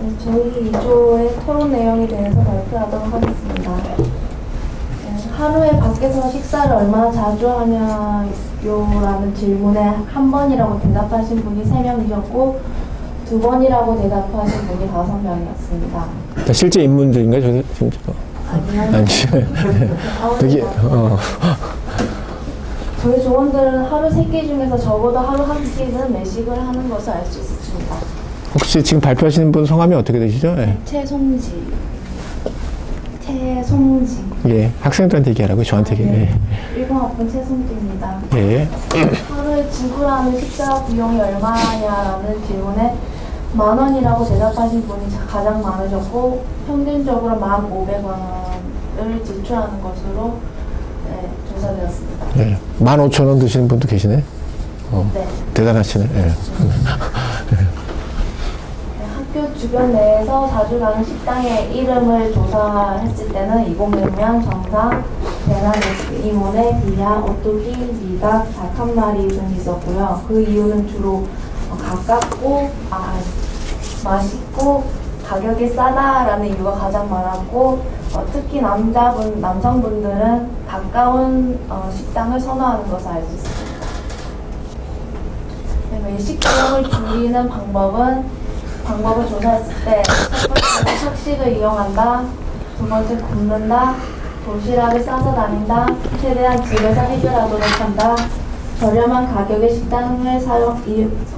네, 저희 2조의 토론 내용에 대해서 발표하도록 하겠습니다. 네, 하루에 밖에서 식사를 얼마나 자주 하냐요라는 질문에 한 번이라고 대답하신 분이 3명이셨고 2번이라고 대답하신 분이 5명이었습니다. 실제 인물들인가요? 아니요. 아니요. 되게 저희 조원들은 하루 3끼 중에서 적어도 하루 한 끼는 매식을 하는 것을 알 수 있습니다. 혹시 지금 발표하시는 분 성함이 어떻게 되시죠? 네. 최송지. 예, 학생들한테 얘기하라고요? 저한테 얘기해요. 네. 10학번 최송지입니다. 예. 하루에 지불하는 식사 비용이 얼마냐라는 질문에 10,000원이라고 대답하신 분이 가장 많으셨고 평균적으로 1,500원을 지출하는 것으로 조사되었습니다. 네. 15,000원 드시는 분도 계시네? 네. 대단하시네. 네. 학교 주변 내에서 자주 가는 식당의 이름을 조사했을 때는 2006년 정상, 베나메스, 이모네, 비야, 오뚜기, 미각, 닭 한 마리 등이 있었고요. 그 이유는 주로 가깝고 맛있고 가격이 싸다라는 이유가 가장 많았고 특히 남성분들은 가까운 식당을 선호하는 것을 알 수 있습니다. 외식 비용을 줄이는 방법을 조사했을 때 첫 번째는 착식을 이용한다, 두 번째 굶는다, 도시락을 싸서 다닌다, 최대한 집에서 해결하도록 한다, 저렴한 가격의 식당을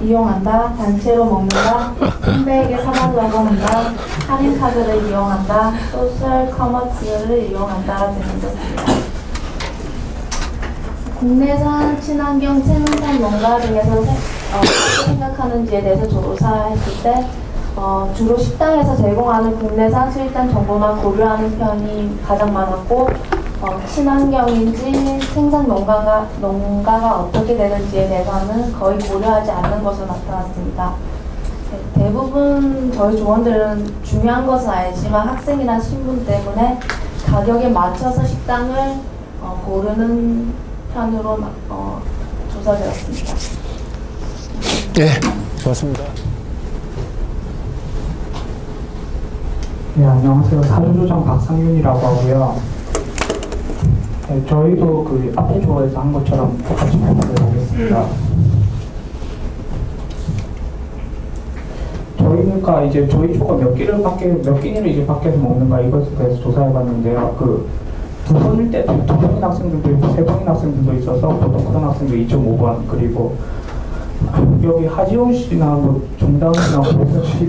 이용한다, 단체로 먹는다, 홈백에 사가려고 한다, 할인카드를 이용한다, 소셜 커머스를 이용한다 등이 있었습니다. 국내산 친환경 생산 농가 중에서 어떻게 생각하는지에 대해서 조사했을 때 주로 식당에서 제공하는 국내산 수입산 정보만 고려하는 편이 가장 많았고 친환경인지 생산 농가가 어떻게 되는지에 대해서는 거의 고려하지 않는 것으로 나타났습니다. 대부분 저희 조원들은 중요한 것은 알지만 학생이나 신분 때문에 가격에 맞춰서 식당을 고르는 편으로 조사되었습니다. 네, 고맙습니다. 네, 안녕하세요. 사주조장 박상윤이라고 하고요. 네, 저희도 그 앞에 조에서 한 것처럼 똑같이 발표를 하겠습니다. 저희가 이제 저희 조가 몇 끼니를 이제 밖에서 먹는가 이것에 대해서 조사해봤는데요. 그 두 번일 때도 2번인 학생들도 있고 3번인 학생들도 있어서 보통 그런 학생들 2.5번 그리고 여기 하지원 씨나 뭐 정다은 씨나 고혜선 씨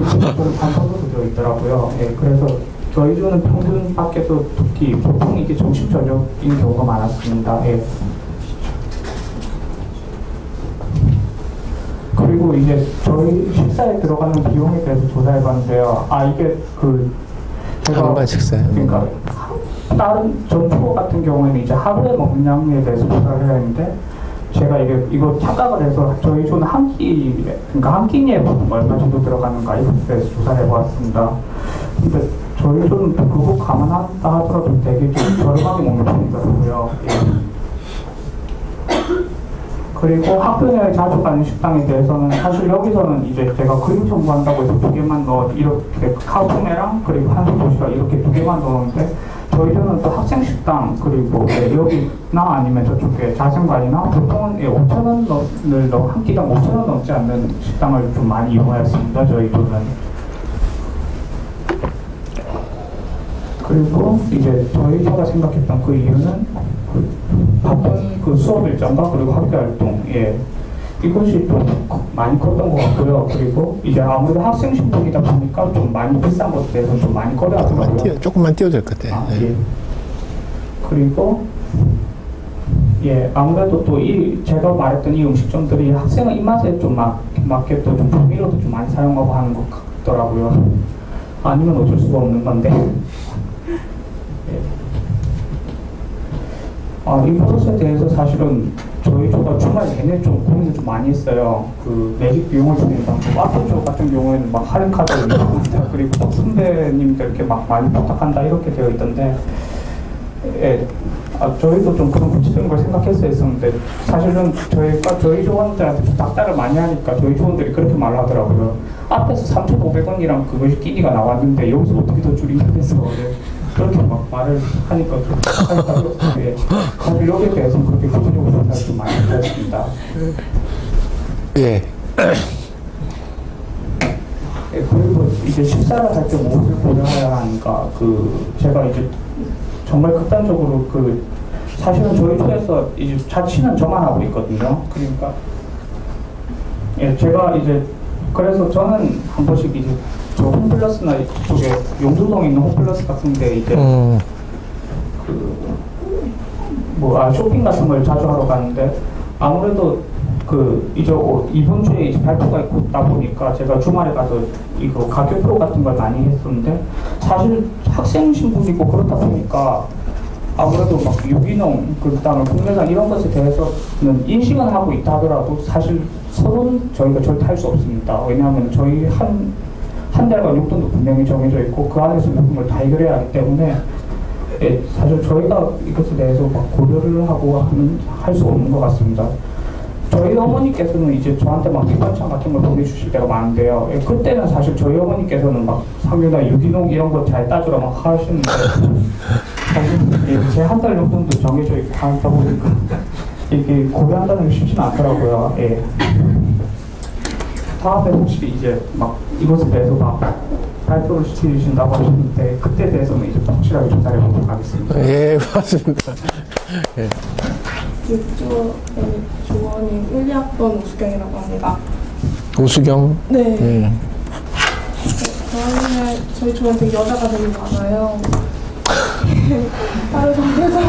반성도 되어 있더라고요. 예, 그래서 저희 조는 평균 밖에서 특히 보통 이게 점심 저녁인 경우가 많았습니다. 예. 그리고 이제 저희 식사에 들어가는 비용에 대해서 조사해봤는데요. 이게 제가 한반 식사. 그러니까 다른 전투 같은 경우에는 이제 하루에 먹는 양에 대해서 조사를 해야 하는데 제가 이거 착각을 해서 저희 조는 그러니까 한 끼니에 보통 얼마 정도 들어가는가 이것에 대해서 조사를 해보았습니다. 근데 저희 조는 그거 감안한다 하더라도 되게 좀 저렴하게 먹는 편이더라고요. 그리고 학교 내에 자주 가는 식당에 대해서는 사실 여기서는 이제 제가 그림 첨부한다고 해서 2개만 이렇게 카우프네랑 그리고 한솥 도시락 이렇게 2개만 넣었는데 저희들은 또 학생 식당 그리고 여기나 아니면 저쪽에 자생관이나 보통은 5,000원을 한 끼당 5,000원 넘지 않는 식당을 좀 많이 이용하였습니다. 저희들은. 그리고 이제 저희가 생각했던 그 이유는 바쁜 그 수업 일정과 그리고 학교 활동, 이것이 좀 많이 컸던 것 같고요. 그리고 이제 아무래도 학생 신분이다 보니까 좀 많이 비싼 것에 대해서 좀 많이 꺼려하더라고요. 조금만 띄워도 될 것 같아요. 예. 그리고 아무래도 또 제가 말했던 이 음식점들이 학생의 입맛에 좀 맞게 또 좀 조미료도 좀 많이 사용하고 하는 것 같더라고요. 아니면 어쩔 수가 없는 건데. 이 버릇에 대해서 사실은 저희 조가 주말 내내 좀 고민을 좀 많이 했어요. 그 매직 비용을 주는다. 앞에 조 같은 경우에는 막 할인카드를 이용한다. 그리고 또 선배님들 이렇게 막 많이 부탁한다 이렇게 되어 있던데 예, 저희도 좀 그런 구체적인 걸 생각했어야 했었는데 사실은 저희 조원들한테 부탁달을 많이 하니까 저희 조원들이 그렇게 말을 하더라고요. 앞에서 3,500원이랑 그것이 끼니가 나왔는데 여기서 어떻게 더 줄이냐면서 그렇게 막 말을 하니까 좀 예, 사실 여기에 대해서는 그렇게 구체적으로 사실 좀 많이 드렸습니다. 예. 예, 그리고 이제 식사를 할 때 무엇을 고려해야 하니까 제가 이제 정말 극단적으로 사실은 저희 쪽에서 이제 자취는 저만 하고 있거든요. 그러니까 예, 제가 이제 그래서 저는 한 번씩 이제 저 홈플러스나 이쪽에 용두동에 있는 홈플러스 같은데 이제 쇼핑 같은 걸 자주 하러 가는데 아무래도 이제 이번 주에 이제 발표가 있다 보니까 제가 주말에 가서 이거 가격표 같은 걸 많이 했었는데 사실 학생 신분이고 그렇다 보니까 아무래도 막 유기농 그다음에 국내산 이런 것에 대해서는 인식은 하고 있다 하더라도 사실 서로는 저희가 절대 할 수 없습니다. 왜냐하면 저희 한 달간 용돈도 분명히 정해져 있고 그 안에서 모든 걸 다 해결해야 하기 때문에 예, 사실 저희가 이것에 대해서 막 고려를 하고 할 수 없는 것 같습니다. 저희 어머니께서는 이제 저한테 막 밑반찬 같은 걸 보내주실 때가 많은데요. 예, 그때는 사실 저희 어머니께서는 막 상류나 유기농 이런 거 잘 따주라 막 하시는데 사실 예, 제 한 달 용돈도 정해져 있고 하다 보니까 이게 고려한다는 게 쉽지는 않더라고요. 예. 다음에 혹시 이제 막 이것에 대해서 막 발표를 시키신다고 하셨는데 그때 대해서는 이제 확실하게 조사해 보도록 하겠습니다. 예, 고맙습니다. 예. 6조 조원인 1, 2학번 오수경이라고 합니다. 오수경? 네. 예. 저희 조원 되게 여자가 되게 많아요. 하루 정도에서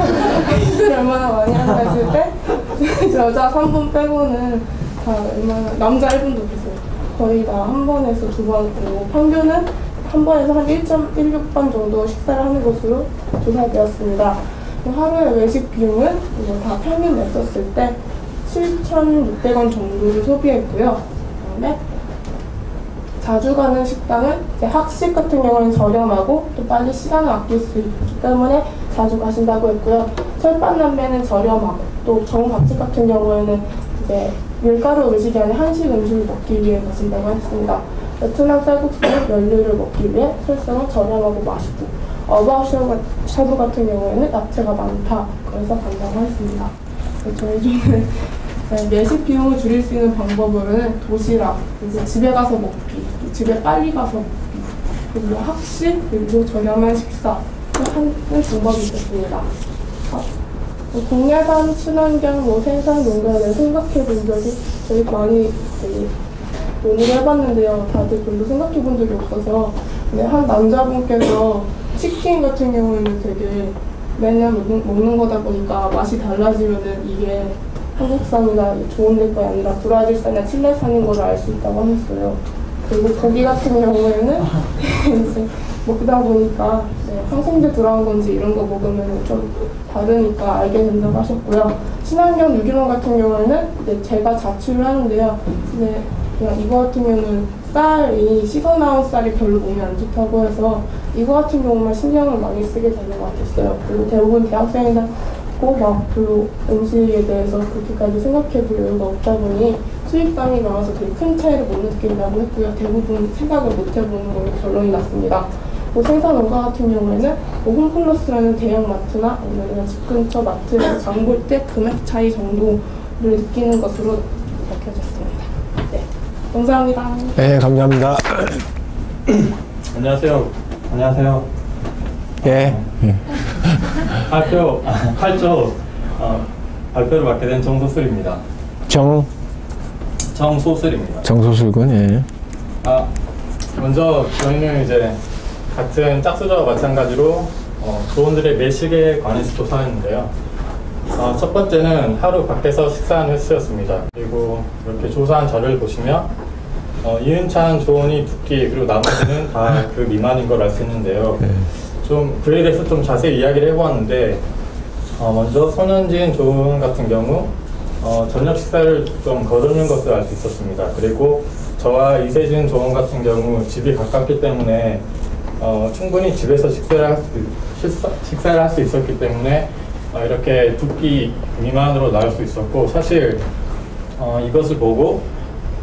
일을 얼마나 많이 한다 했을 때 여자 3분 빼고는 다 얼마나 남자 1분도 계세요. 거의 다 한 번에서 두 번이고 평균은 한 번에서 한 1.16번 정도 식사를 하는 것으로 조사되었습니다. 하루에 외식 비용은 다 평균 냈었을 때 7,600원 정도를 소비했고요. 그다음에 자주 가는 식당은 학식 같은 경우는 저렴하고 또 빨리 시간을 아낄 수 있기 때문에 자주 가신다고 했고요. 철판남매는 저렴하고 또 정밥집 같은 경우에는 이제 밀가루 음식이 아닌 한식 음식을 먹기 위해 가신다고 했습니다. 베트남 쌀국수는 면류를 먹기 위해 설성은 저렴하고 맛있고 어바웃 샤브 같은 경우에는 야채가 많다. 그래서 간다고 했습니다. 저희 중에 외식 비용을 줄일 수 있는 방법으로는 도시락, 이제 집에 가서 먹기, 집에 빨리 가서 먹기, 그리고 학식, 그리고 저렴한 식사 하는 방법이 있었습니다. 국내산 친환경 생산 농가에 대해 생각해 본 적이 저희 많이 논의를 해봤는데요. 다들 별로 생각해 본 적이 없어서 한 남자분께서 치킨 같은 경우에는 되게 매년 먹는 거다 보니까 맛이 달라지면은 이게 한국산이나 좋은 데 거이 아니라 브라질산이나 칠레산인 걸 알 수 있다고 하셨어요. 그리고 고기 같은 경우에는 이제 먹다 보니까 항생제 들어간 건지 이런 거 먹으면 좀 다르니까 알게 된다고 하셨고요. 친환경 유기농 같은 경우에는 제가 자취를 하는데요. 그냥 이거 같은 경우는 쌀이 씻어 나온 쌀이 별로 몸에 안 좋다고 해서 이거 같은 경우만 신경을 많이 쓰게 되는 것 같았어요. 그리고 대부분 대학생이나 꼭 막 별로 음식에 대해서 그렇게까지 생각해 볼 여유가 없다 보니 수입상이 나와서 되게 큰 차이를 못 느낀다고 했고요. 대부분 생각을 못 해보는 걸로 결론이 났습니다. 생산 농가 같은 경우에는 홈플러스라는 대형마트나 아니면 집 근처 마트에서 장 볼 때 금액 차이 정도를 느끼는 것으로 밝혀졌습니다. 네, 감사합니다. 네, 감사합니다. 안녕하세요. 안녕하세요. 예. 예. 발표 8조 발표를 맡게 된 정소슬입니다. 정소슬입니다. 정소술군, 예. 먼저 저희는 이제 같은 짝수저와 마찬가지로 조원들의 매식에 관해서 조사했는데요. 첫 번째는 하루 밖에서 식사한 횟수였습니다. 그리고 이렇게 조사한 자료를 보시면 이은찬 조원이 2끼 그리고 나머지는 다 그 미만인 걸 알 수 있는데요. 좀 그에 대해서 좀 자세히 이야기를 해보았는데 먼저 손현진 조원 같은 경우 저녁 식사를 좀 거르는 것을 알 수 있었습니다. 그리고 저와 이세진 조원 같은 경우 집이 가깝기 때문에 충분히 집에서 식사를 할 수 식사를 할 수 있었기 때문에 이렇게 2끼 미만으로 나올 수 있었고, 사실 이것을 보고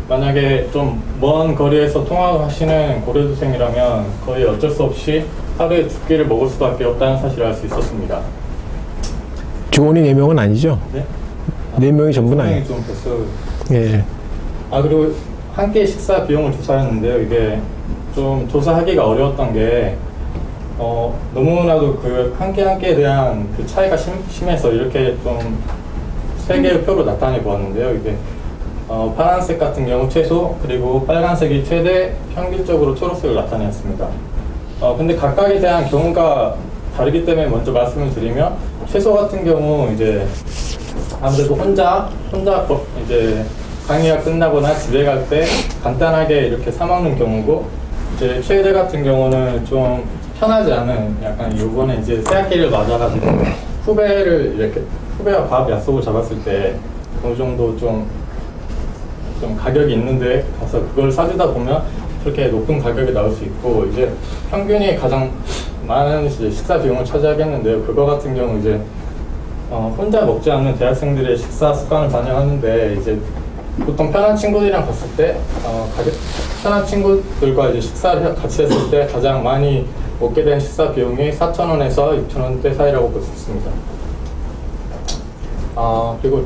만약에 좀 먼 거리에서 통학하시는 고려대생이라면 거의 어쩔 수 없이 하루에 2끼를 먹을 수밖에 없다는 사실을 알 수 있었습니다. 직원이 4명은 아니죠? 네? 4명이 전부는 아니에요. 좀 됐어요. 예. 그리고 한 끼 식사 비용을 조사했는데요. 이게 좀 조사하기가 어려웠던 게 너무나도 그 한 끼 한 끼에 대한 그 차이가 심해서 이렇게 좀 3개의 표로 나타내 보았는데요. 이게 파란색 같은 경우 최소, 그리고 빨간색이 최대, 평균적으로 초록색을 나타내었습니다. 근데 각각에 대한 경우가 다르기 때문에 먼저 말씀을 드리면, 최소 같은 경우 이제 아무래도 혼자 이제 강의가 끝나거나 집에 갈 때 간단하게 이렇게 사 먹는 경우고, 이제 최대 같은 경우는 좀 편하지 않은, 약간 요번에 이제 새학기를 맞아가지고 후배와 밥 약속을 잡았을 때 어느 정도 좀 가격이 있는데 가서 그걸 사주다 보면 그렇게 높은 가격이 나올 수 있고, 이제 평균이 가장 많은 이제 식사 비용을 차지하겠는데요. 그거 같은 경우 이제 혼자 먹지 않는 대학생들의 식사 습관을 반영하는데, 이제 보통 편한 친구들이랑 갔을 때 편한 친구들과 이제 식사를 같이 했을 때 가장 많이 먹게 된 식사 비용이 4,000원에서 6,000원대 사이라고 볼 수 있습니다. 그리고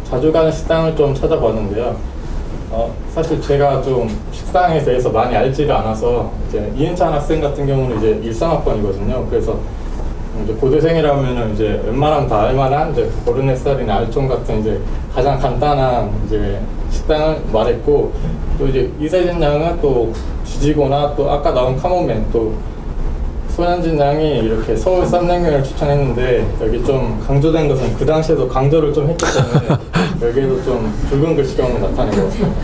자주 가는 식당을 좀 찾아봤는데요. 사실 제가 좀 식당에 대해서 많이 알지를 않아서, 이제 이은찬 학생 같은 경우는 이제 일상학번이거든요. 그래서 이제 고대생이라면은 이제 웬만하면 다 알만한 이제 고르네살이나 알촌 같은 이제 가장 간단한 이제 식당을 말했고, 또 이제 이세진 양은 또 지지고나 또 아까 나온 카모맨, 또 소현진 양이 이렇게 서울 쌈냉면을 추천했는데, 여기 좀 강조된 것은 그 당시에도 강조를 좀 했기 때문에 여기에도 좀 붉은 글씨경을 나타낸 것 같습니다.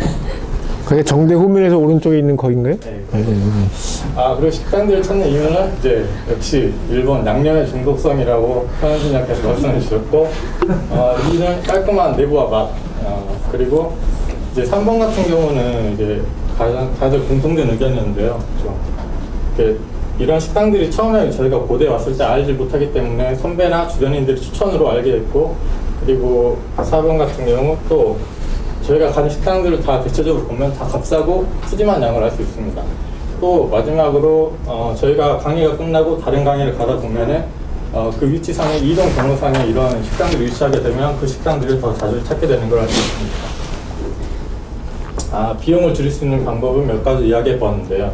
그게 정대 후면에서 오른쪽에 있는 거인가요? 네. 그리고 식당들을 찾는 이유는 이제 역시 일본 양념의 중독성이라고 현진 양께서 말씀해 주셨고, 여기는 깔끔한 내부와 맛, 그리고 이제 3번 같은 경우는 이제 다들 공통된 의견이었는데요. 좀 이런 식당들이 처음에 저희가 고대에 왔을 때 알지 못하기 때문에 선배나 주변인들이 추천으로 알게 됐고, 그리고 4번 같은 경우 또 저희가 가는 식당들을 다 대체적으로 보면 다 값싸고 푸짐한 양을 알 수 있습니다. 또 마지막으로 저희가 강의가 끝나고 다른 강의를 가다 보면은 그 위치상에 이동 경로상에 이런 식당들이 위치하게 되면 그 식당들을 더 자주 찾게 되는 걸 알 수 있습니다. 비용을 줄일 수 있는 방법은 몇 가지 이야기해 보았는데요.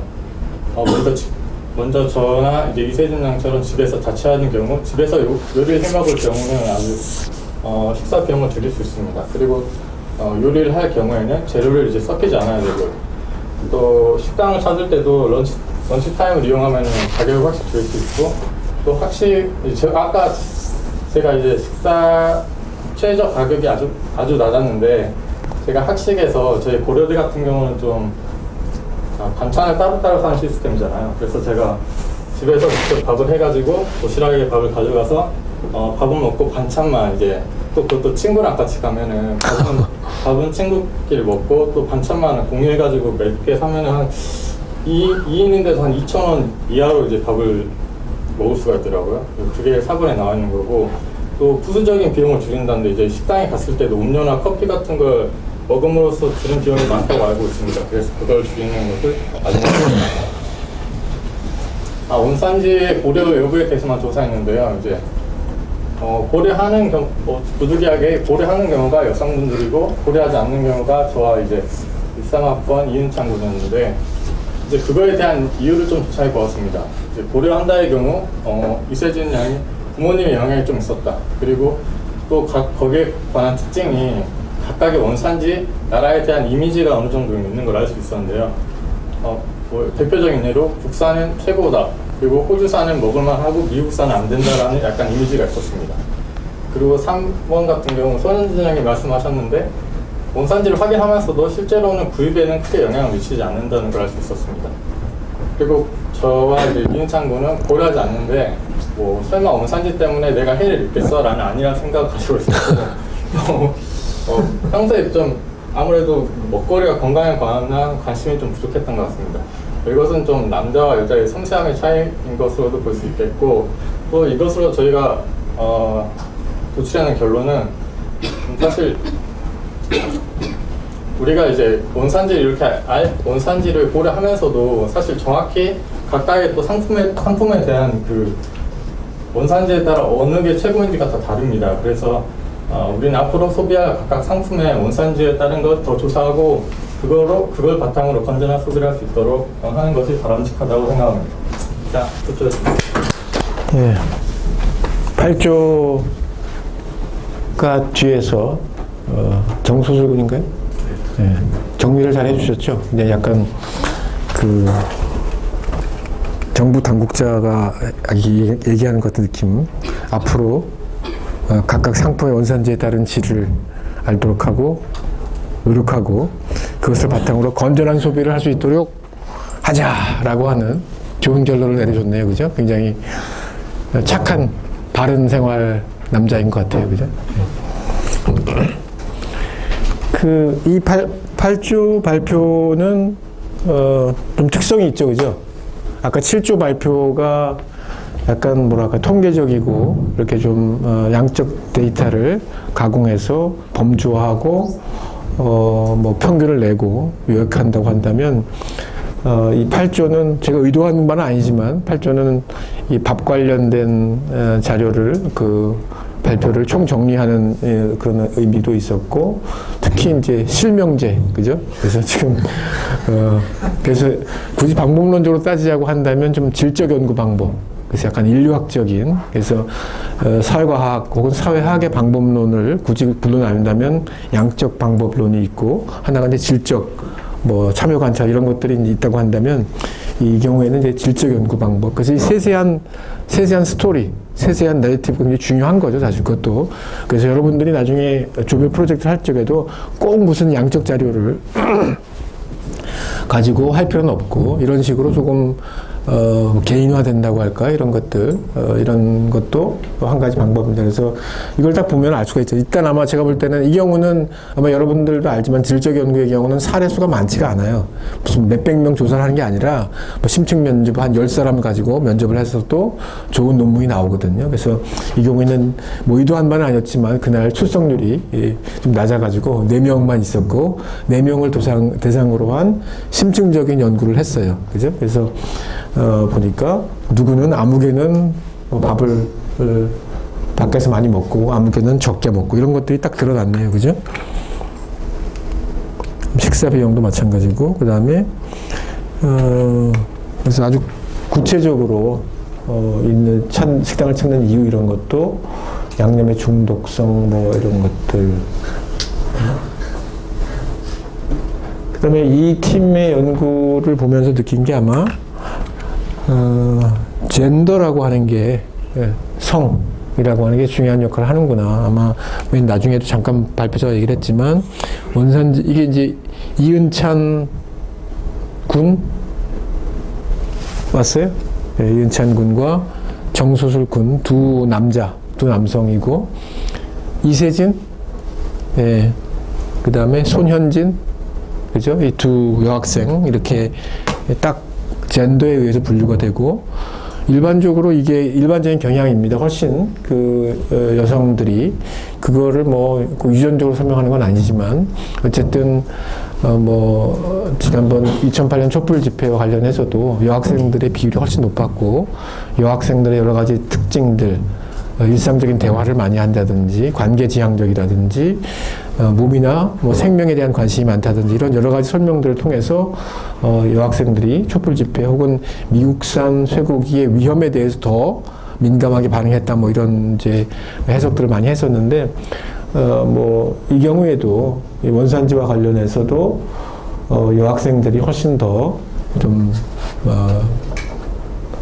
먼저 저나 이제 이세진 양처럼 집에서 자취하는 경우, 집에서 요리를 해 먹을 경우는 아주 식사 비용을 줄일 수 있습니다. 그리고 요리를 할 경우에는 재료를 이제 섞이지 않아야 되고, 또 식당을 찾을 때도 런치 타임을 이용하면 가격을 확실히 줄일 수 있고, 또 확실히 아까 제가 이제 식사 최저 가격이 아주 낮았는데, 제가 학식에서 저희 고려대 같은 경우는 좀 반찬을 따로따로 사는 시스템이잖아요. 그래서 제가 집에서 직접 밥을 해가지고 도시락에 밥을 가져가서 밥은 먹고 반찬만 이제, 또 그것도 친구랑 같이 가면은 밥은 친구끼리 먹고 또 반찬만 공유해가지고 몇 개 사면은 한 2인인데도 한 2,000원 이하로 이제 밥을 먹을 수가 있더라고요. 그게 사본에 나와 있는 거고, 또 부수적인 비용을 줄인다는데, 이제 식당에 갔을 때도 음료나 커피 같은 걸 먹음으로써 드는 비용이 많다고 알고 있습니다. 그래서 그걸 줄이는 것을 마지막으로 온산지의 고려 여부에 대해서만 조사했는데요. 이제 고려하는 부득이하게 고려하는 경우가 여성분들이고, 고려하지 않는 경우가 저와 이제 13학번 이은찬 군이었는데, 이제 그거에 대한 이유를 좀 조사해 보았습니다. 이제 고려한다의 경우 이세진 양이 부모님의 영향이 좀 있었다. 그리고 또 거기에 관한 특징이 각각의 원산지, 나라에 대한 이미지가 어느 정도 있는 걸 알 수 있었는데요. 대표적인 예로 국산은 최고다, 그리고 호주산은 먹을만하고 미국산은 안 된다라는 약간 이미지가 있었습니다. 그리고 3번 같은 경우 손현진 양이 말씀하셨는데, 원산지를 확인하면서도 실제로는 구입에는 크게 영향을 미치지 않는다는 걸 알 수 있었습니다. 그리고 저와 이제 이은찬 군은 고려하지 않는데, 뭐 설마 원산지 때문에 내가 해를 입겠어? 라는 아니란 생각을 가지고 있었고, 평소에 좀 아무래도 먹거리와 건강에 관한 관심이 좀 부족했던 것 같습니다. 이것은 좀 남자와 여자의 섬세함의 차이인 것으로도 볼 수 있겠고, 뭐 이것으로 저희가 도출하는 결론은 사실 우리가 이제 원산지를 이렇게 원산지를 고려하면서도 사실 정확히 각각의 또 상품에 대한 그 원산지에 따라 어느 게 최고인지가 다 다릅니다. 그래서 우리는 앞으로 소비할 각각 상품의 원산지에 따른 것 더 조사하고 그걸 바탕으로 건전한 소비를 할 수 있도록 하는 것이 바람직하다고 생각합니다. 자, 도출했습니다. 예. 8조가 뒤에서 정소술군인가요? 예. 정리를 잘 해주셨죠? 근데 약간 그 정부 당국자가 얘기하는 것 같은 느낌. 앞으로 각각 상품의 원산지에 따른 질을 알도록 하고 노력하고 그것을 바탕으로 건전한 소비를 할 수 있도록 하자라고 하는 좋은 결론을 내려줬네요. 그죠? 굉장히 착한 바른 생활 남자인 것 같아요. 그죠? 이 8조 발표는 좀 특성이 있죠. 그죠? 아까 7조 발표가 약간 뭐랄까 통계적이고 이렇게 좀 양적 데이터를 가공해서 범주화하고 뭐 평균을 내고 요약한다고 한다면 이 8조는 제가 의도한 바는 아니지만 8조는 이 밥 관련된 자료를 그 발표를 총정리하는 그런 의미도 있었고 특히 이제 실명제 그죠? 그래서 지금 그래서 굳이 방법론적으로 따지자고 한다면 좀 질적 연구 방법 그래서 약간 인류학적인 그래서 사회과학 혹은 사회학의 방법론을 굳이 불러나눈다면 양적 방법론이 있고 하나가 이제 질적 뭐 참여 관찰 이런 것들이 있다고 한다면 이 경우에는 이제 질적 연구 방법 그래서 이 세세한 스토리 세세한 내러티브가 굉장히 중요한 거죠 사실 그것도 그래서 여러분들이 나중에 조별 프로젝트를 할 적에도 꼭 무슨 양적 자료를 가지고 할 필요는 없고 이런 식으로 조금 개인화 된다고 할까 이런 것들 이런 것도 한 가지 방법입니다. 그래서 이걸 딱 보면 알 수가 있죠. 일단 아마 제가 볼 때는 이 경우는 아마 여러분들도 알지만 질적 연구의 경우는 사례 수가 많지가 않아요. 무슨 몇백 명 조사를 하는 게 아니라 뭐 심층 면접 한 10사람 가지고 면접을 해서 또 좋은 논문이 나오거든요. 그래서 이 경우에는 뭐 의도한 바는 아니었지만 그날 출석률이 좀 낮아가지고 4명만 있었고 4명을 대상으로 한 심층적인 연구를 했어요. 그죠? 그래서 보니까 누구는 아무개는 밥을 밖에서 많이 먹고 아무개는 적게 먹고 이런 것들이 딱 드러났네요. 그죠? 식사 비용도 마찬가지고 그 다음에 그래서 아주 구체적으로 있는 식당을 찾는 이유 이런 것도 양념의 중독성 뭐 이런 것들 그 다음에 이 팀의 연구를 보면서 느낀 게 아마 젠더라고 하는 게 성이라고 하는 게 중요한 역할을 하는구나. 아마 맨 나중에도 잠깐 발표자가 얘기를 했지만 원산지 이게 이제 이은찬 군 왔어요? 네, 이은찬 군과 정소술 군 두 남성이고 이세진 예. 그 다음에 손현진 그죠? 이 두 여학생 이렇게 딱 젠더에 의해서 분류가 되고 일반적으로 이게 일반적인 경향입니다. 훨씬 그 여성들이 그거를 뭐 유전적으로 설명하는 건 아니지만 어쨌든 뭐 지난번 2008년 촛불 집회와 관련해서도 여학생들의 비율이 훨씬 높았고 여학생들의 여러 가지 특징들 일상적인 대화를 많이 한다든지 관계지향적이라든지 몸이나 뭐 생명에 대한 관심이 많다든지 이런 여러 가지 설명들을 통해서 여학생들이 촛불 집회 혹은 미국산 쇠고기의 위험에 대해서 더 민감하게 반응했다 뭐 이런 이제 해석들을 많이 했었는데 뭐 이 경우에도 원산지와 관련해서도 여학생들이 훨씬 더 좀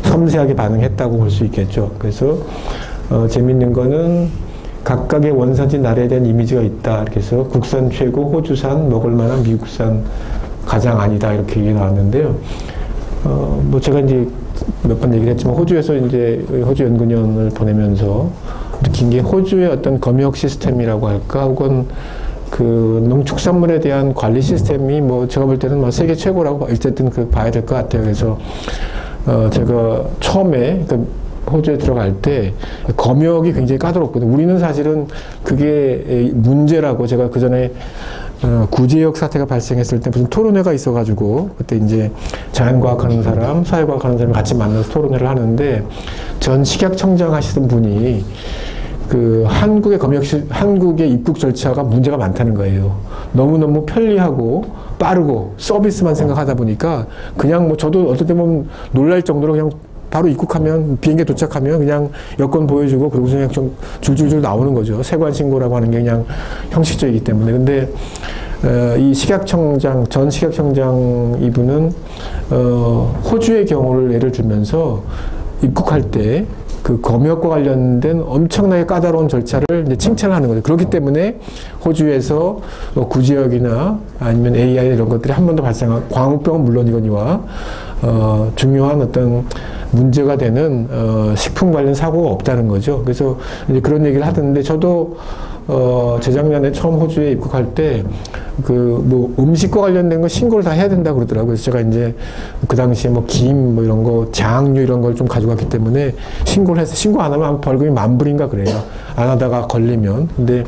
섬세하게 반응했다고 볼 수 있겠죠. 그래서 재밌는 거는 각각의 원산지 나라에 대한 이미지가 있다. 이렇게 해서 국산 최고, 호주산, 먹을 만한 미국산 가장 아니다. 이렇게 얘기 나왔는데요. 뭐 제가 이제 몇 번 얘기를 했지만 호주에서 이제 호주 연구년을 보내면서 느낀 게 호주의 어떤 검역 시스템이라고 할까 혹은 그 농축산물에 대한 관리 시스템이 뭐 제가 볼 때는 뭐 세계 최고라고 어쨌든 그 봐야 될 것 같아요. 그래서 제가 처음에 호주에 들어갈 때 검역이 굉장히 까다롭거든요. 우리는 사실은 그게 문제라고 제가 그 전에 구제역 사태가 발생했을 때 무슨 토론회가 있어가지고 그때 이제 자연과학 하는 사람, 사회과학 하는 사람이 같이 만나서 토론회를 하는데 전 식약청장 하시던 분이 그 한국의 입국 절차가 문제가 많다는 거예요. 너무너무 편리하고 빠르고 서비스만 생각하다 보니까 그냥 뭐 저도 어떨 때 보면 놀랄 정도로 그냥 바로 입국하면 비행기에 도착하면 그냥 여권 보여주고 그리고 그냥 좀 줄줄줄 나오는 거죠. 세관 신고라고 하는 게 그냥 형식적이기 때문에. 근데 이 식약청장, 전 식약청장 이분은 호주의 경우를 예를 들면서 입국할 때 그 검역과 관련된 엄청나게 까다로운 절차를 이제 칭찬하는 거죠. 그렇기 때문에 호주에서 구제역이나 아니면 AI 이런 것들이 한 번도 발생한 광우병은 물론이거니와 중요한 어떤 문제가 되는 식품 관련 사고가 없다는 거죠. 그래서 이제 그런 얘기를 하던데 저도 재작년에 처음 호주에 입국할 때 그 뭐 음식과 관련된 거 신고를 다 해야 된다 그러더라고요. 그래서 제가 이제 그 당시에 뭐 김 뭐 이런 거 장류 이런 걸 좀 가져갔기 때문에 신고를 해서 신고 안 하면 벌금이 $10,000인가 그래요. 안 하다가 걸리면. 근데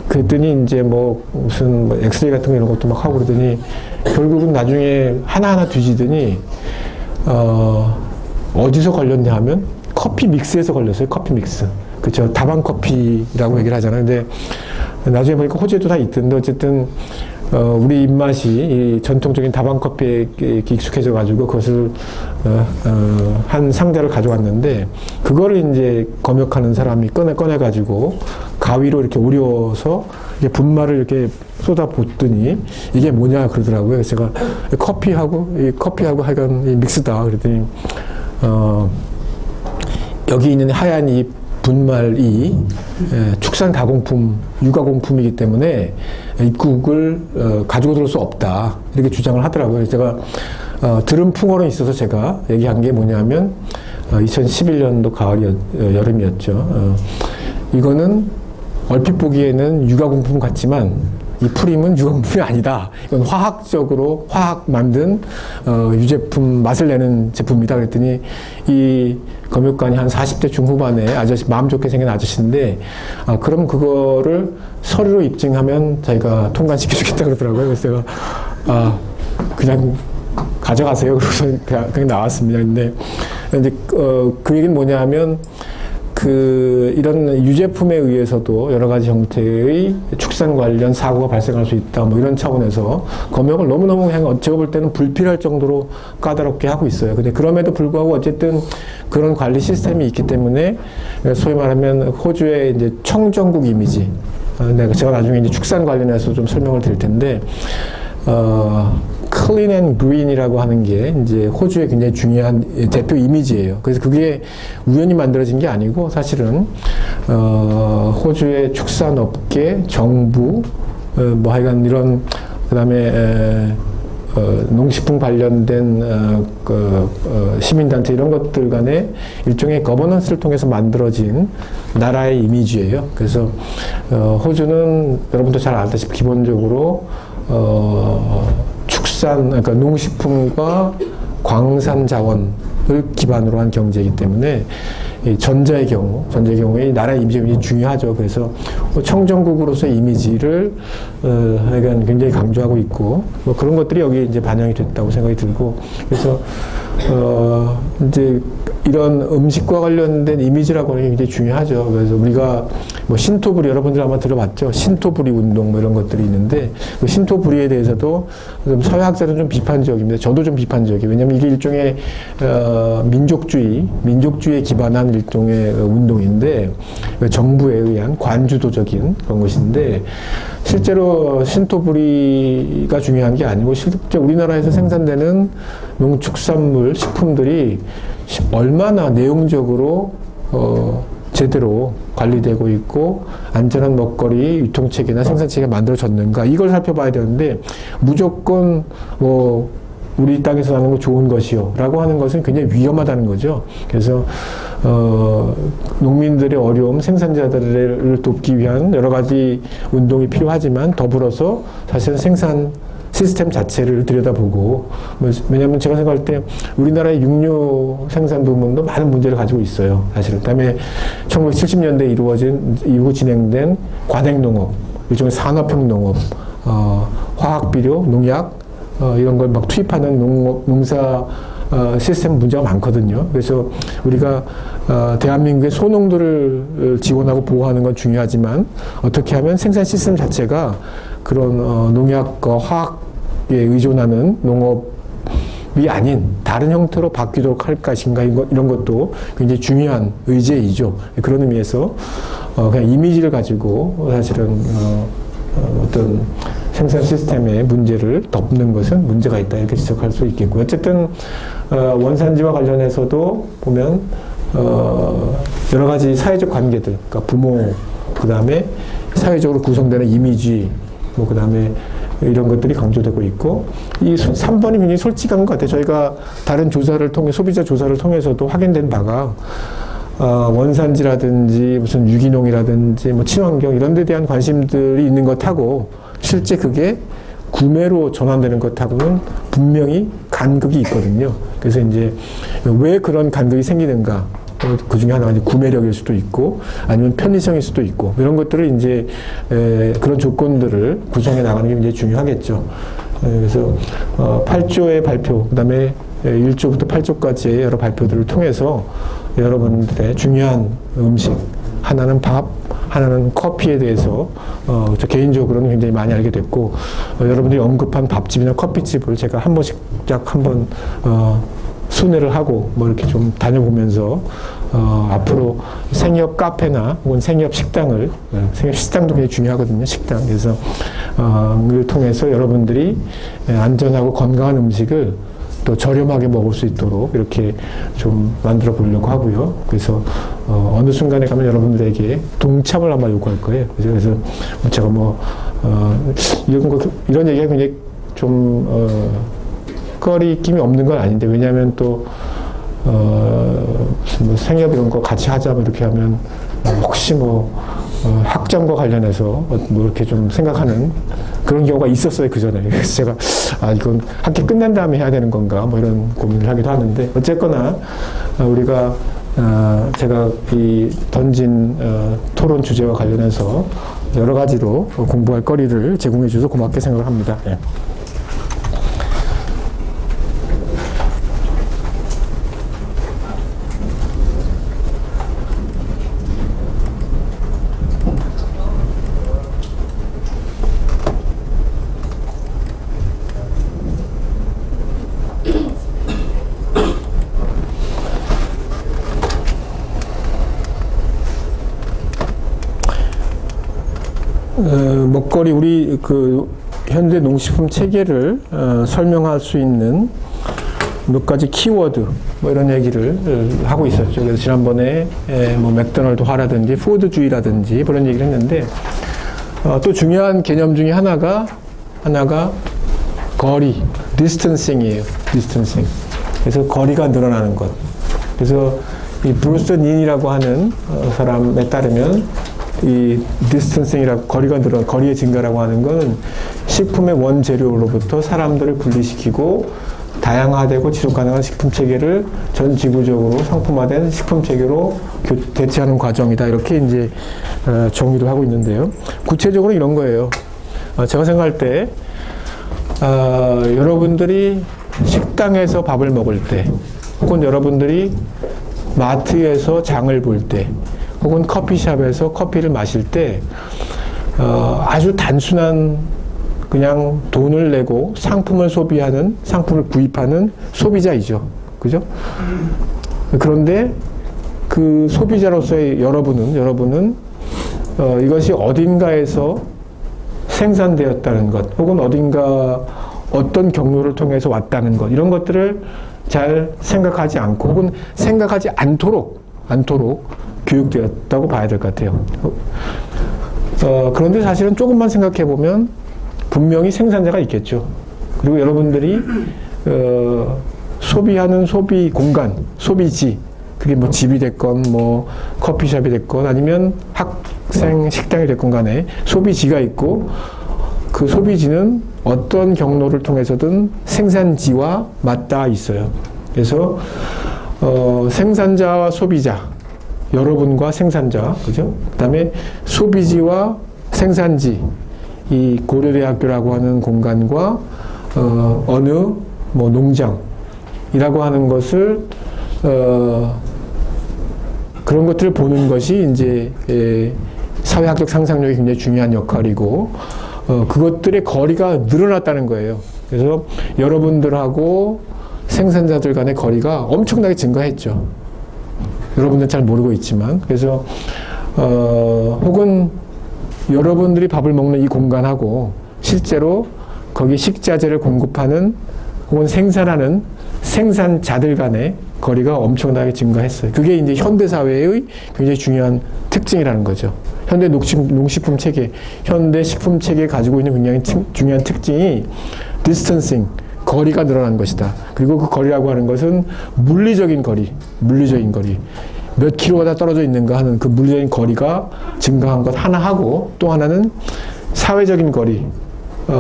그랬더니 이제 뭐 무슨 뭐 엑스레이 같은 거 이런 것도 막 하고 그러더니 결국은 나중에 하나하나 뒤지더니 어디서 걸렸냐 하면 커피 믹스에서 걸렸어요. 커피 믹스. 그쵸. 다방 커피라고 얘기를 하잖아요. 근데 나중에 보니까 호주에도 다 있던데 어쨌든 우리 입맛이 이 전통적인 다방 커피에 익숙해져 가지고 그것을 한 상자를 가져왔는데 그거를 이제 검역하는 사람이 꺼내 가지고 가위로 이렇게 오려서 이게 분말을 이렇게 쏟아 붓더니 이게 뭐냐 그러더라고요. 그래서 제가 커피하고 하여간 이 믹스다 그랬더니 여기 있는 하얀 이 분말이 축산 가공품, 유가공품이기 때문에 입국을 가지고 들어올 수 없다 이렇게 주장을 하더라고요. 그래서 제가 들은 풍어로 있어서 제가 얘기한 게 뭐냐면 2011년도 여름이었죠. 이거는 얼핏 보기에는 유가공품 같지만 이 프림은 유가공품이 아니다. 이건 화학 만든 유제품 맛을 내는 제품이다. 그랬더니 이 검역관이 한 40대 중후반의 아저씨, 마음 좋게 생긴 아저씨인데 그럼 그거를 서류로 입증하면 자기가 통관시켜주겠다 그러더라고요. 그래서 제가 그냥 가져가세요. 그래서 그냥 나왔습니다. 근데 그 얘기는 뭐냐 하면 이런 유제품에 의해서도 여러 가지 형태의 축산 관련 사고가 발생할 수 있다. 뭐 이런 차원에서 검역을 너무너무 그냥 제가 볼 때는 불필요할 정도로 까다롭게 하고 있어요. 근데 그럼에도 불구하고 어쨌든 그런 관리 시스템이 있기 때문에 소위 말하면 호주의 이제 청정국 이미지. 제가 나중에 이제 축산 관련해서 좀 설명을 드릴 텐데, 클린 앤 그린이라고 하는 게 이제 호주의 굉장히 중요한 대표 이미지예요. 그래서 그게 우연히 만들어진 게 아니고 사실은 호주의 축산업계, 정부, 뭐 하여간 이런 그다음에 농식품 관련된 시민단체 이런 것들 간의 일종의 거버넌스를 통해서 만들어진 나라의 이미지예요. 그래서 호주는 여러분도 잘 알다시피 기본적으로 그러니까 농식품과 광산 자원을 기반으로 한 경제이기 때문에 전자의 경우에 나라의 이미지가 굉장히 중요하죠. 그래서 청정국으로서의 이미지를 하여간 굉장히 강조하고 있고 뭐 그런 것들이 여기 이제 반영이 됐다고 생각이 들고 그래서 이제 이런 음식과 관련된 이미지라고 하는 게 굉장히 중요하죠. 그래서 우리가 뭐 신토부리 여러분들 아마 들어봤죠. 신토부리 운동 뭐 이런 것들이 있는데 그 신토부리에 대해서도 좀 서양학자들은 좀 비판적입니다. 저도 좀 비판적이에요. 왜냐하면 이게 일종의 민족주의에 기반한 일종의 운동인데 정부에 의한 관주도적인 그런 것인데 실제로 신토부리가 중요한 게 아니고 실제 우리나라에서 생산되는 농축산물, 식품들이 얼마나 내용적으로 제대로 관리되고 있고 안전한 먹거리 유통체계나 생산체계가 만들어졌는가 이걸 살펴봐야 되는데 무조건 뭐 우리 땅에서 나는 거 좋은 것이요 라고 하는 것은 굉장히 위험하다는 거죠. 그래서 농민들의 어려움, 생산자들을 돕기 위한 여러 가지 운동이 필요하지만 더불어서 사실은 시스템 자체를 들여다보고, 왜냐하면 제가 생각할 때 우리나라의 육류 생산 부문도 많은 문제를 가지고 있어요. 사실은. 그다음에 1970년대에 이루어진 이후 진행된 관행농업, 일종의 산업형 농업, 화학비료, 농약 이런 걸 막 투입하는 농사 시스템 문제가 많거든요. 그래서 우리가 대한민국의 소농들을 지원하고 보호하는 건 중요하지만 어떻게 하면 생산 시스템 자체가 그런 농약과 화학에 의존하는 농업이 아닌 다른 형태로 바뀌도록 할 것인가 이런 것도 굉장히 중요한 의제이죠. 그런 의미에서 그냥 이미지를 가지고 사실은 어떤 생산 시스템의 문제를 덮는 것은 문제가 있다 이렇게 지적할 수 있겠고요. 어쨌든 원산지와 관련해서도 보면 여러 가지 사회적 관계들, 그러니까 부모, 그 다음에 사회적으로 구성되는 이미지, 뭐 그 다음에 이런 것들이 강조되고 있고, 이 3번이 굉장히 솔직한 것 같아요. 저희가 다른 조사를 통해, 소비자 조사를 통해서도 확인된 바가 원산지라든지 무슨 유기농이라든지 뭐 친환경 이런 데 대한 관심들이 있는 것하고 실제 그게 구매로 전환되는 것하고는 분명히 간극이 있거든요. 그래서 이제 왜 그런 간극이 생기는가? 그 중에 하나가 이제 구매력일 수도 있고 아니면 편의성일 수도 있고 이런 것들을 이제 그런 조건들을 구성해 나가는 게 굉장히 중요하겠죠. 그래서 8조의 발표, 그 다음에 1조부터 8조까지의 여러 발표들을 통해서 여러분들의 중요한 음식, 하나는 밥, 하나는 커피에 대해서 저 개인적으로는 굉장히 많이 알게 됐고 여러분들이 언급한 밥집이나 커피집을 제가 한 번씩 쫙 한번 순회를 하고 뭐 이렇게 좀 다녀보면서 앞으로 생협 카페나 혹은 생협 식당을 생협 식당도 굉장히 중요하거든요. 식당. 그래서 을 통해서 여러분들이 안전하고 건강한 음식을 또 저렴하게 먹을 수 있도록 이렇게 좀 만들어 보려고 하고요. 그래서 어느 순간에 가면 여러분들에게 동참을 아마 요구할 거예요. 그래서 제가 뭐 이런 얘기가 굉장히 좀 거리낌이 없는 건 아닌데 왜냐하면 또 뭐 생협 이런 거 같이 하자 뭐 이렇게 하면 혹시 뭐 학점과 관련해서 뭐 이렇게 좀 생각하는 그런 경우가 있었어요, 그 전에. 그래서 제가, 이건 학기 끝난 다음에 해야 되는 건가, 뭐 이런 고민을 하기도 하는데, 어쨌거나, 우리가, 제가 이 던진, 토론 주제와 관련해서 여러 가지로 공부할 거리를 제공해 주셔서 고맙게 생각을 합니다. 예. 먹거리 우리 그 현대 농식품 체계를 설명할 수 있는 몇 가지 키워드 뭐 이런 얘기를 하고 있었죠. 그래서 지난번에 뭐 맥도날드화라든지 푸드주의라든지 그런 얘기를 했는데 또 중요한 개념 중에 하나가 거리, 디스턴싱이에요. 디스턴싱. 그래서 거리가 늘어나는 것. 그래서 이 브루스 닌이라고 하는 사람에 따르면 이 디스턴싱이라고 거리의 증가라고 하는 건 식품의 원재료로부터 사람들을 분리시키고 다양화되고 지속가능한 식품 체계를 전 지구적으로 상품화된 식품 체계로 대체하는 과정이다. 이렇게 이제 정의를 하고 있는데요. 구체적으로 이런 거예요. 제가 생각할 때 여러분들이 식당에서 밥을 먹을 때 혹은 여러분들이 마트에서 장을 볼 때 혹은 커피숍에서 커피를 마실 때 아주 단순한 그냥 돈을 내고 상품을 구입하는 소비자이죠. 그죠? 그런데 그 소비자로서의 여러분은 이것이 어딘가에서 생산되었다는 것 혹은 어떤 경로를 통해서 왔다는 것 이런 것들을 잘 생각하지 않고 혹은 생각하지 않도록 교육되었다고 봐야 될 것 같아요. 그런데 사실은 조금만 생각해 보면 분명히 생산자가 있겠죠. 그리고 여러분들이 소비하는 소비 공간, 소비지, 그게 뭐 집이 됐건 뭐 커피숍이 됐건 아니면 학생 식당이 됐건 간에 소비지가 있고 그 소비지는 어떤 경로를 통해서든 생산지와 맞닿아 있어요. 그래서 생산자와 소비자, 여러분과 생산자, 그죠? 그다음에 소비지와 생산지, 이 고려대학교라고 하는 공간과 어느 뭐 농장이라고 하는 것을 그런 것들을 보는 것이 이제 사회학적 상상력이 굉장히 중요한 역할이고 그것들의 거리가 늘어났다는 거예요. 그래서 여러분들하고 생산자들 간의 거리가 엄청나게 증가했죠. 여러분들은 잘 모르고 있지만 그래서 혹은 여러분들이 밥을 먹는 이 공간하고 실제로 거기 식자재를 공급하는 혹은 생산하는 생산자들 간의 거리가 엄청나게 증가했어요. 그게 이제 현대사회의 굉장히 중요한 특징이라는 거죠. 현대 농식품 체계, 현대 식품 체계에 가지고 있는 굉장히 중요한 특징이 디스턴싱, 거리가 늘어난 것이다. 그리고 그 거리라고 하는 것은 물리적인 거리. 몇 킬로가 떨어져 있는가 하는 그 물리적인 거리가 증가한 것 하나 하고 또 하나는 사회적인 거리.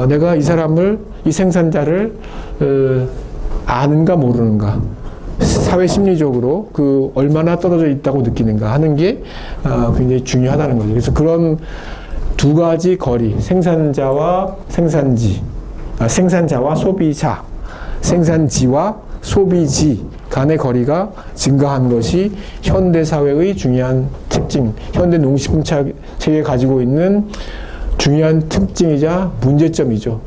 내가 이 사람을, 이 생산자를 아는가 모르는가. 사회 심리적으로 그 얼마나 떨어져 있다고 느끼는가 하는 게 굉장히 중요하다는 거죠. 그래서 그런 두 가지 거리, 생산자와 생산지, 생산자와 소비자, 생산지와 소비지 간의 거리가 증가한 것이 현대사회의 중요한 특징, 현대 농식품 체계가 가지고 있는 중요한 특징이자 문제점이죠.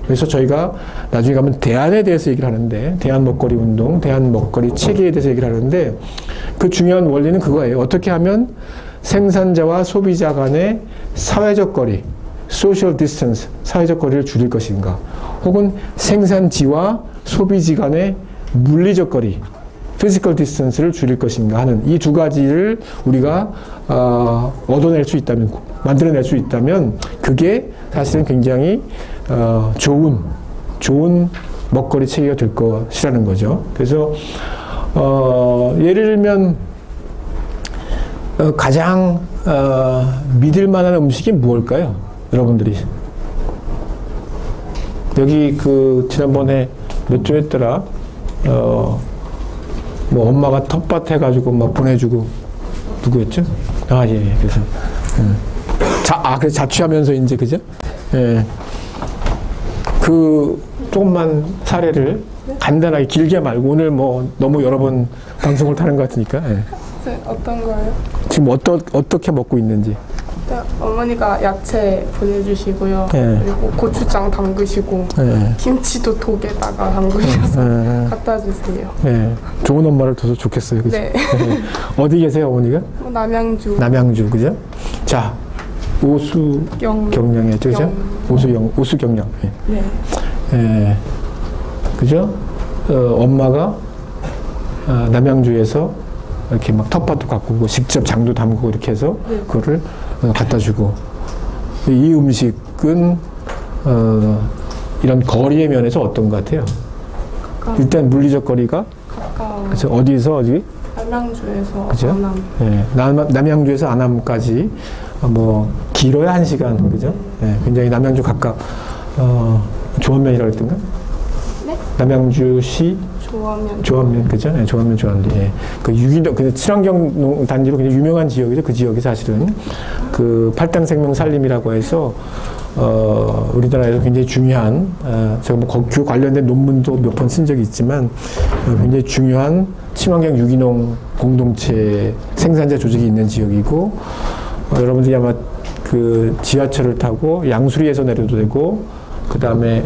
그래서 저희가 나중에 가면 대안에 대해서 얘기를 하는데, 대안 먹거리 운동, 대안 먹거리 체계에 대해서 얘기를 하는데, 그 중요한 원리는 그거예요. 어떻게 하면 생산자와 소비자 간의 사회적 거리, social distance, 사회적 거리를 줄일 것인가, 혹은 생산지와 소비지 간의 물리적 거리, physical distance를 줄일 것인가 하는 이 두 가지를 우리가 얻어낼 수 있다면, 만들어낼 수 있다면 그게 사실은 굉장히 좋은 먹거리 체계가 될 것이라는 거죠. 그래서 예를 들면 가장 믿을 만한 음식이 무엇일까요? 여러분들이 여기 그 지난번에 몇 주 했더라. 뭐 엄마가 텃밭 해가지고 막 보내주고 누구였죠? 예. 그래서 그래서 자취하면서 이제 그죠? 예. 그 조금만 사례를 간단하게 길게 말고 오늘 뭐 너무 여러 번 방송을 타는 것 같으니까. 예. 네, 어떤 거요? 지금 어떻게 먹고 있는지. 어머니가 야채 보내주시고요. 네. 그리고 고추장 담그시고 네. 김치도 독에다가 담그셔서 갖다 주세요. 네. 좋은 엄마를 둬서 좋겠어요. 그죠? 네. 네. 어디 계세요, 어머니가? 남양주. 남양주, 그죠? 자, 오수경량이었죠, 그죠? 오수경량. 네. 네. 네. 그죠? 엄마가 남양주에서 이렇게 막 텃밭도 가꾸고 직접 장도 담그고 이렇게 해서 네. 그거를 갖다 주고, 이 음식은 이런 거리의 면에서 어떤 것 같아요? 가까워. 일단 물리적 거리가 가까워. 그래서 어디서 어디? 남양주에서 그죠? 안암. 네, 남양주에서 안암까지 뭐 길어야 1시간, 그죠? 네, 굉장히 남양주 가까 조원면이라고 했던가? 네? 남양주시 조원면, 그죠? 네, 조원면. 예. 그 유기농, 그 친환경 단지로 굉장히 유명한 지역이죠. 그 지역이 사실은 그 팔당생명 살림이라고 해서 우리나라에서 굉장히 중요한 제가 뭐 그 관련된 논문도 몇 번 쓴 적이 있지만 굉장히 중요한 친환경 유기농 공동체 생산자 조직이 있는 지역이고 여러분들이 아마 그 지하철을 타고 양수리에서 내려도 되고 그 다음에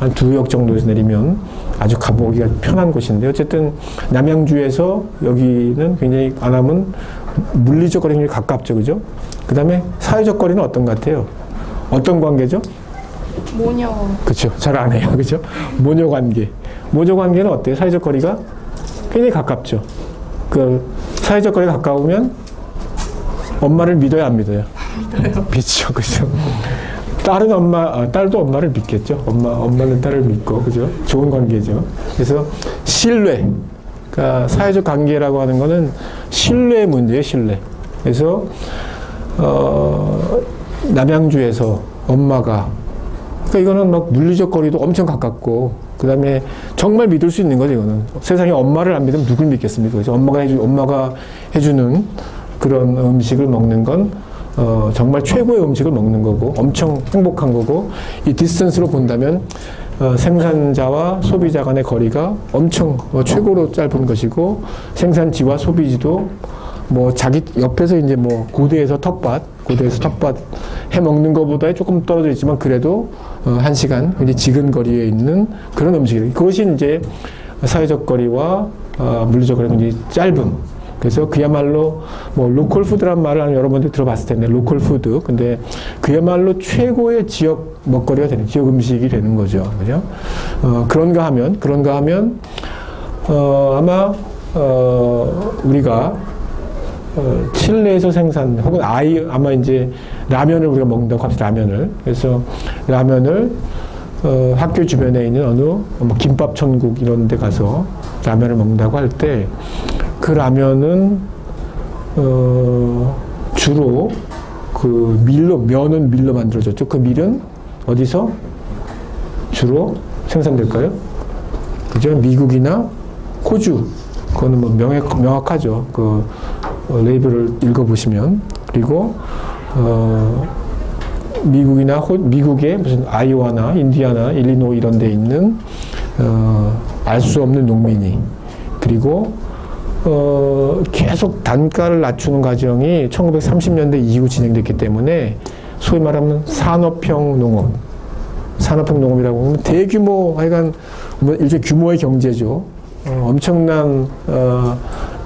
한 2역 정도에서 내리면 아주 가보기가 편한 곳인데 어쨌든 남양주에서 여기는 굉장히 안암은 물리적 거리가 굉장히 가깝죠, 그죠? 그 다음에 사회적 거리는 어떤 것 같아요? 어떤 관계죠? 모녀. 그렇죠. 잘 안 해요, 그죠? 모녀 관계. 모녀 관계는 어때요? 사회적 거리가 굉장히 가깝죠. 그 사회적 거리가 가까우면 엄마를 믿어야 안 믿어요? 믿어요. 믿죠, 그죠? 딸도 엄마를 믿겠죠. 엄마는 딸을 믿고, 그죠? 좋은 관계죠. 그래서 신뢰, 그러니까 사회적 관계라고 하는 거는 신뢰의 문제예요, 신뢰. 그래서 남양주에서 엄마가 그러니까 이거는 막 물리적 거리도 엄청 가깝고, 그 다음에 정말 믿을 수 있는 거죠, 이거는. 세상에 엄마를 안 믿으면 누굴 믿겠습니까? 그래서 엄마가 해주는 그런 음식을 먹는 건, 정말 최고의 음식을 먹는 거고, 엄청 행복한 거고, 이 디스턴스로 본다면, 생산자와 소비자 간의 거리가 엄청 최고로 짧은 것이고, 생산지와 소비지도 뭐 자기 옆에서 이제 뭐 고대에서 텃밭 해 먹는 것보다 조금 떨어져 있지만 그래도 1시간 굉장히 지근 거리에 있는 그런 음식이에요. 그것이 이제 사회적 거리와 물리적 거리가 굉장히 짧은. 그래서 그야말로 뭐 로컬 푸드란 말을 여러분들 들어봤을 텐데 로컬 푸드. 근데 그야말로 최고의 지역 먹거리가 되는 지역 음식이 되는 거죠. 그죠? 그런가 하면 아마 우리가 칠레에서 생산 혹은 아마 이제 라면을 우리가 먹는다고 합시다. 라면을. 그래서 라면을 학교 주변에 있는 어느 뭐 김밥 천국 이런 데 가서 라면을 먹는다고 할 때 그 라면은 주로 그 면은 밀로 만들어졌죠. 그 밀은 어디서 주로 생산될까요? 그죠? 미국이나 호주. 그거는 뭐 명확하죠. 그 레이블을 읽어보시면. 그리고 미국의 무슨 아이오와나 인디아나 일리노이 이런 데 있는 알 수 없는 농민이, 그리고 계속 단가를 낮추는 과정이 1930년대 이후 진행됐기 때문에 소위 말하면 산업형 농업이라고 하면 대규모, 하여간 뭐 일종의 규모의 경제죠. 엄청난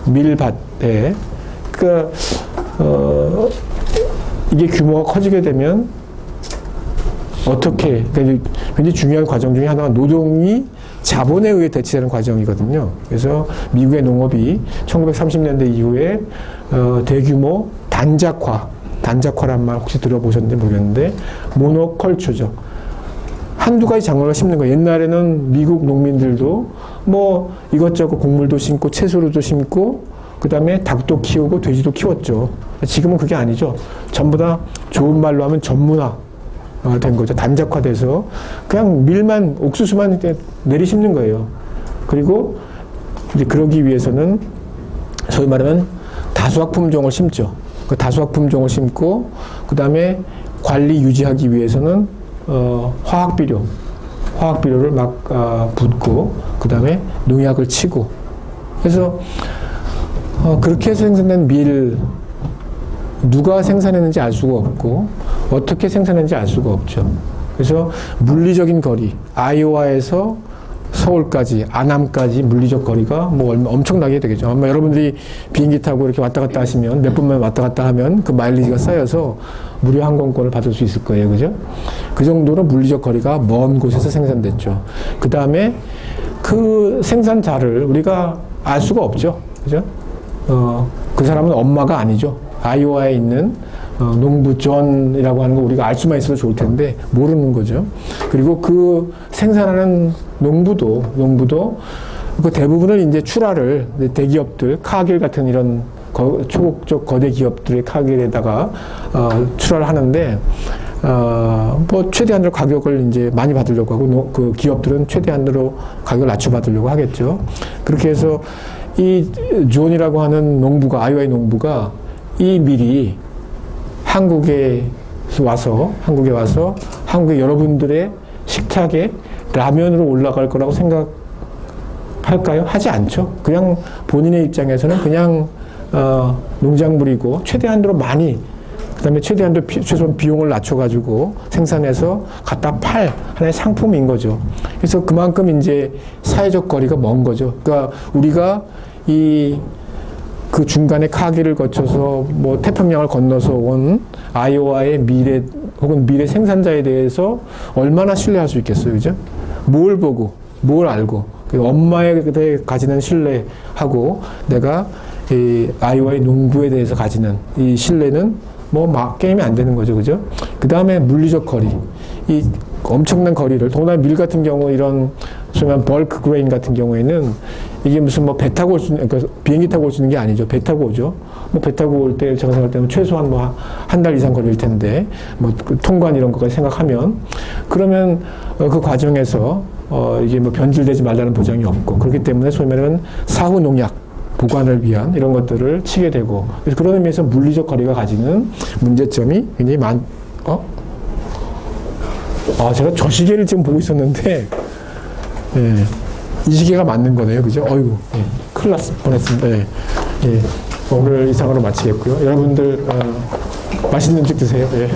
밀밭에, 그러니까 이게 규모가 커지게 되면 어떻게, 그러니까 굉장히 중요한 과정 중에 하나가 노동이 자본에 의해 대체되는 과정이거든요. 그래서 미국의 농업이 1930년대 이후에 대규모 단작화란 말 혹시 들어보셨는지 모르겠는데 모노컬처죠. 한두 가지 작물을 심는 거예요. 옛날에는 미국 농민들도 뭐 이것저것 곡물도 심고 채소도 심고 그 다음에 닭도 키우고 돼지도 키웠죠. 지금은 그게 아니죠. 전부 다 좋은 말로 하면 전문화 된 거죠. 단작화돼서 그냥 밀만, 옥수수만 내리 심는 거예요. 그리고 이제 그러기 위해서는 소위 말하면 다수학 품종을 심죠. 그 다수학 품종을 심고 그 다음에 관리 유지하기 위해서는 화학 비료를 막 붓고 그 다음에 농약을 치고, 그래서 그렇게 해서 생산된 밀 누가 생산했는지 알 수가 없고 어떻게 생산했는지 알 수가 없죠. 그래서 물리적인 거리, 아이오와에서 서울까지, 안암까지 물리적 거리가 뭐 엄청나게 되겠죠. 아마 여러분들이 비행기 타고 이렇게 왔다 갔다 하시면 몇 번만 왔다 갔다 하면 그 마일리지가 쌓여서 무료 항공권을 받을 수 있을 거예요. 그죠? 그 정도로 물리적 거리가 먼 곳에서 생산됐죠. 그 다음에 그 생산자를 우리가 알 수가 없죠. 그죠? 그 사람은 엄마가 아니죠. 아이오와에 있는 농부 존이라고 하는 거 우리가 알 수만 있어도 좋을 텐데 모르는 거죠. 그리고 그 생산하는 농부도 그 대부분을 이제 출하를 대기업들, 카길 같은 이런 초국적 거대 기업들의 카길에다가 출하를 하는데 뭐 최대한으로 가격을 이제 많이 받으려고 하고 그 기업들은 최대한으로 가격을 낮춰받으려고 하겠죠. 그렇게 해서 이 존이라고 하는 농부가, 아이오와의 농부가 이 밀이 한국에 와서 한국의 여러분들의 식탁에 라면으로 올라갈 거라고 생각할까요? 하지 않죠. 그냥 본인의 입장에서는 그냥 농작물이고 최대한으로 많이, 그 다음에 최대한으로 최소한 비용을 낮춰가지고 생산해서 갖다 팔 하나의 상품인 거죠. 그래서 그만큼 이제 사회적 거리가 먼 거죠. 그러니까 우리가 그 중간에 카기를 거쳐서 뭐 태평양을 건너서 온 아이오와의 미래 혹은 미래 생산자에 대해서 얼마나 신뢰할 수 있겠어요, 그죠? 뭘 보고, 뭘 알고, 엄마에 대해 가지는 신뢰하고 내가 이 아이오와의 농부에 대해서 가지는 이 신뢰는 뭐 게임이 안 되는 거죠, 그죠? 그 다음에 물리적 거리, 이 엄청난 거리를, 더구나 밀 같은 경우 이런 소위 벌크 그레인 같은 경우에는 이게 무슨 뭐 배 타고 올 수 있는, 그러니까 비행기 타고 올 수 있는 게 아니죠. 배 타고 오죠. 뭐 배 타고 올 때 제가 생각할 때는 최소한 뭐 한 달 이상 걸릴 텐데 뭐 그 통관 이런 것까지 생각하면 그러면 그 과정에서 이게 뭐 변질되지 말라는 보장이 없고 그렇기 때문에 소위 말하는 사후 농약 보관을 위한 이런 것들을 치게 되고 그래서 그런 의미에서 물리적 거리가 가지는 문제점이 굉장히 제가 저 시계를 지금 보고 있었는데 예, 이 시계가 맞는 거네요, 그죠? 어이구, 예, 큰일 뻔했습니다. 예, 예, 오늘 이상으로 마치겠고요. 여러분들 맛있는 음식 드세요. 예.